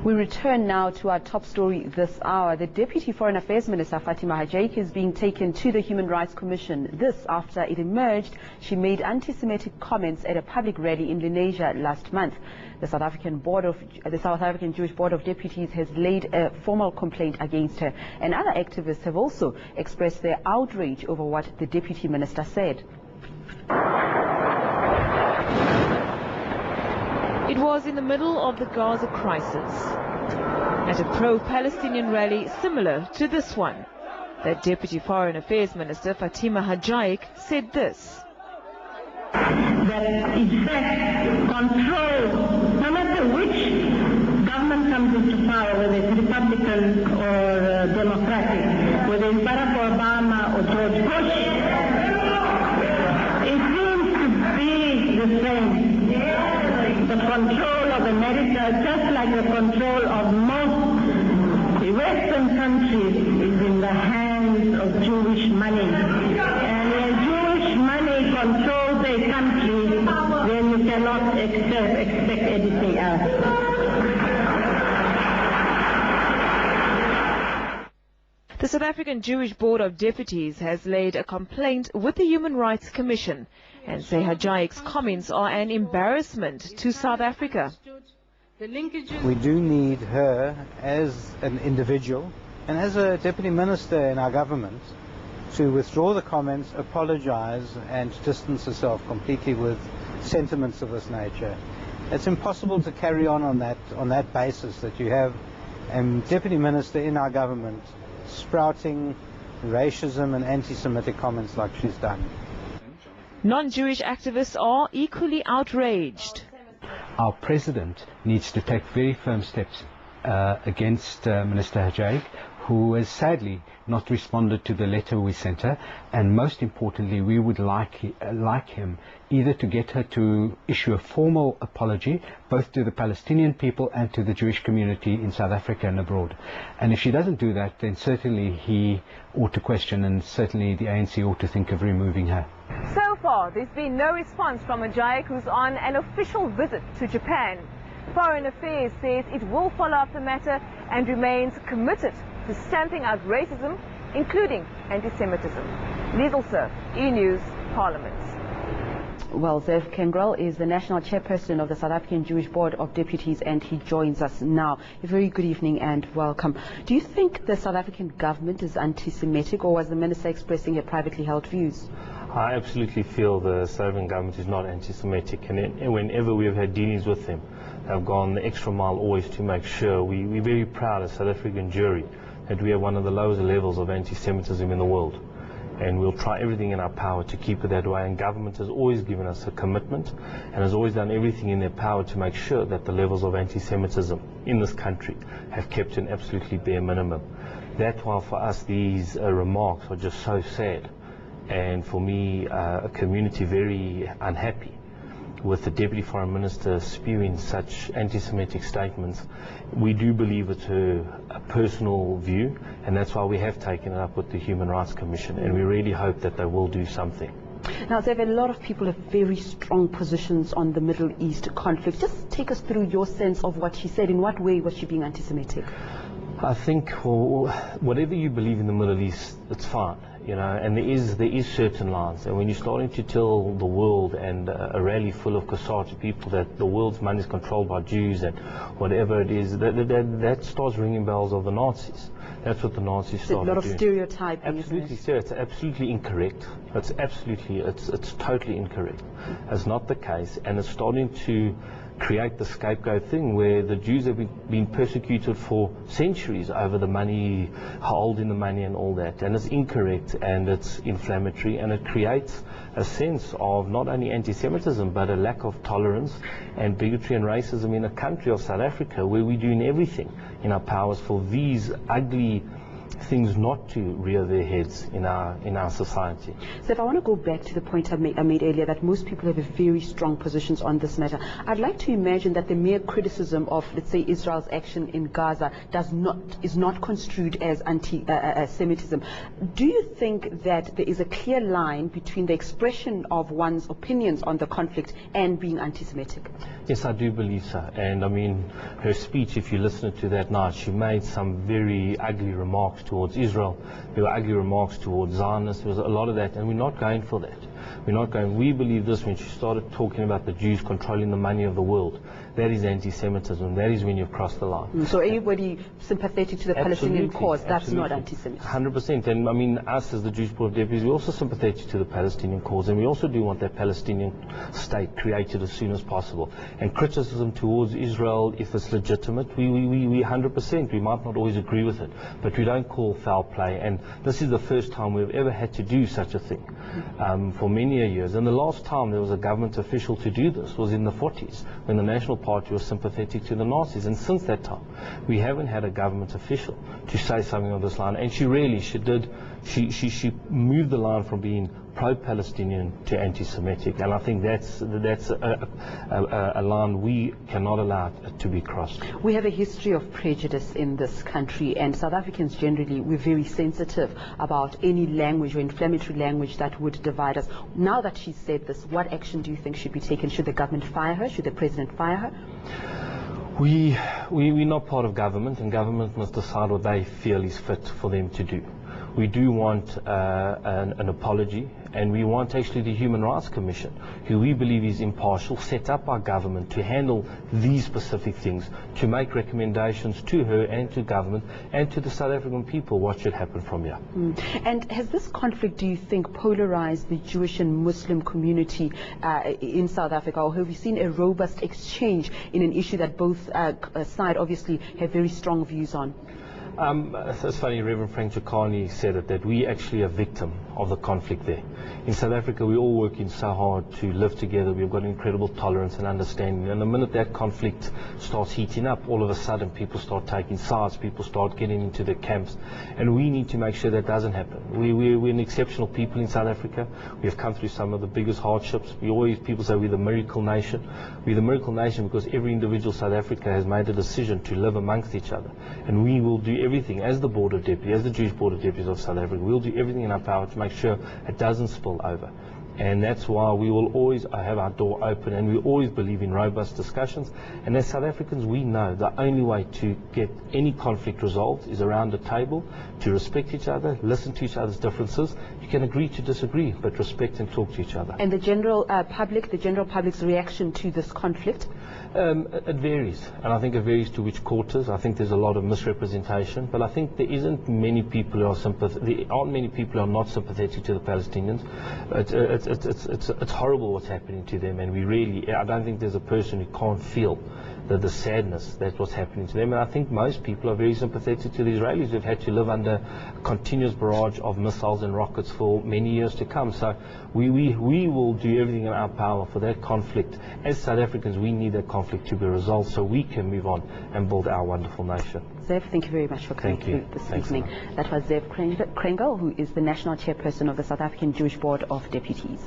We return now to our top story this hour. The Deputy Foreign Affairs Minister, Fatima Hajaig, is being taken to the Human Rights Commission. This after it emerged she made anti-Semitic comments at a public rally in Lenasia last month. The South African Jewish Board of Deputies has laid a formal complaint against her, and other activists have also expressed their outrage over what the Deputy Minister said. It was in the middle of the Gaza crisis, at a pro-Palestinian rally similar to this one, that Deputy Foreign Affairs Minister Fatima Hajaig said this. That effect, control, no matter which government comes into power, whether it's Republican or Democratic, whether it's Barack Obama or George Bush, it seems to be the same. The control of America, just like the control of most Western countries, is in the hands of Jewish money. And when Jewish money controls a country, then you cannot expect anything else. The South African Jewish Board of Deputies has laid a complaint with the Human Rights Commission and say Hajaig's comments are an embarrassment to South Africa. We do need her as an individual and as a deputy minister in our government to withdraw the comments, apologize and distance herself completely with sentiments of this nature. It's impossible to carry on that basis, that you have a deputy minister in our government sprouting racism and anti-Semitic comments like she's done. Non-Jewish activists are equally outraged. Our president needs to take very firm steps against Minister Hajaig, who has sadly not responded to the letter we sent her, and most importantly we would like him either to get her to issue a formal apology both to the Palestinian people and to the Jewish community in South Africa and abroad. And if she doesn't do that, then certainly he ought to question, and certainly the ANC ought to think of removing her. So far, there's been no response from Hajaig, who's on an official visit to Japan. Foreign Affairs says it will follow up the matter and remains committed to stamping out racism, including anti-Semitism. Liesl Surf, E-News, Parliament. Well, Zev Kengrel is the national chairperson of the South African Jewish Board of Deputies, and he joins us now. A very good evening and welcome. Do you think the South African government is anti-Semitic, or was the minister expressing her privately held views? I absolutely feel the South African government is not anti-Semitic, and whenever we have had dealings with them, they've gone the extra mile always to make sure. We're very proud as South African jury that we have one of the lowest levels of anti-Semitism in the world. And we'll try everything in our power to keep it that way, and government has always given us a commitment and has always done everything in their power to make sure that the levels of anti-Semitism in this country have kept an absolutely bare minimum. That's why for us these remarks are just so sad, and for me a community very unhappy with the Deputy Foreign Minister spewing such anti-Semitic statements. We do believe it's a personal view, and that's why we have taken it up with the Human Rights Commission, and we really hope that they will do something. Now, Zev, a lot of people have very strong positions on the Middle East conflict. Just take us through your sense of what she said. In what way was she being anti-Semitic? I think whatever you believe in the Middle East, it's fine, you know, and there is certain lines. And when you're starting to tell the world and a rally full of Kasarti people that the world's money is controlled by Jews and whatever it is, that starts ringing bells of the Nazis. That's what the Nazis started doing. A lot of stereotyping. Absolutely, sir. It's absolutely incorrect. It's totally incorrect. It's not the case, and it's starting to create the scapegoat thing where the Jews have been persecuted for centuries over the money, holding the money and all that, and it's incorrect and it's inflammatory, and it creates a sense of not only anti-Semitism but a lack of tolerance and bigotry and racism in a country of South Africa where we're doing everything in our powers for these ugly things not to rear their heads in our society. So if I want to go back to the point I made earlier, that most people have a very strong positions on this matter, I'd like to imagine that the mere criticism of, let's say, Israel's action in Gaza is not construed as anti-Semitism. Do you think that there is a clear line between the expression of one's opinions on the conflict and being anti-Semitic? Yes, I do believe so. And I mean, her speech, if you listen to that night, she made some very ugly remarks towards Israel. There were ugly remarks towards Zionists. There was a lot of that, and we're not going for that. We're not going. We believe this when she started talking about the Jews controlling the money of the world. That is anti-Semitism. That is when you've crossed the line. So anybody sympathetic to the Palestinian cause, that's not anti-Semitism? 100%. And I mean, us as the Jewish Board of Deputies, we're also sympathetic to the Palestinian cause, and we also do want that Palestinian state created as soon as possible. And criticism towards Israel, if it's legitimate, we 100%. We might not always agree with it, but we don't call foul play. And this is the first time we've ever had to do such a thing for many years. And the last time there was a government official to do this was in the 40s, when the National Party was sympathetic to the Nazis. And since that time, we haven't had a government official to say something on this line. And she she moved the line from being pro-Palestinian to anti-Semitic, and I think that's a line we cannot allow to be crossed. We have a history of prejudice in this country, and South Africans generally, we're very sensitive about any language or inflammatory language that would divide us. Now that she's said this, what action do you think should be taken? Should the government fire her? Should the president fire her? We're not part of government, and government must decide what they feel is fit for them to do. We do want an apology, and we want actually the Human Rights Commission, who we believe is impartial, set up by government to handle these specific things, to make recommendations to her and to government and to the South African people what should happen from here. And has this conflict, do you think, polarized the Jewish and Muslim community in South Africa, or have you seen a robust exchange in an issue that both sides obviously have very strong views on? It's funny, Reverend Frank Chakani said it, that we actually are a victim of the conflict there. In South Africa, we're all working so hard to live together. We've got incredible tolerance and understanding. And the minute that conflict starts heating up, all of a sudden people start taking sides, people start getting into their camps. And we need to make sure that doesn't happen. We're an exceptional people in South Africa. We have come through some of the biggest hardships. People say we're the miracle nation. We're the miracle nation because every individual South Africa has made a decision to live amongst each other. And we will do everything as the Board of Deputies, as the Jewish Board of Deputies of South Africa. We'll do everything in our power to make sure it doesn't spill over. And that's why we will always have our door open, and we always believe in robust discussions. And as South Africans, we know the only way to get any conflict resolved is around the table, to respect each other, listen to each other's differences. You can agree to disagree, but respect and talk to each other. And the general public's reaction to this conflict? It varies, and I think it varies to which quarters. I think there's a lot of misrepresentation, but I think there aren't many people who are not sympathetic to the Palestinians. It's horrible what's happening to them, and I don't think there's a person who can't feel the sadness that's what's happening to them. And I think most people are very sympathetic to the Israelis who've had to live under a continuous barrage of missiles and rockets for many years to come. So we will do everything in our power for that conflict. As South Africans, we need that conflict to be resolved so we can move on and build our wonderful nation. Zev, thank you very much for coming through this evening. That was Zev Krengel, who is the National Chairperson of the South African Jewish Board of Deputies.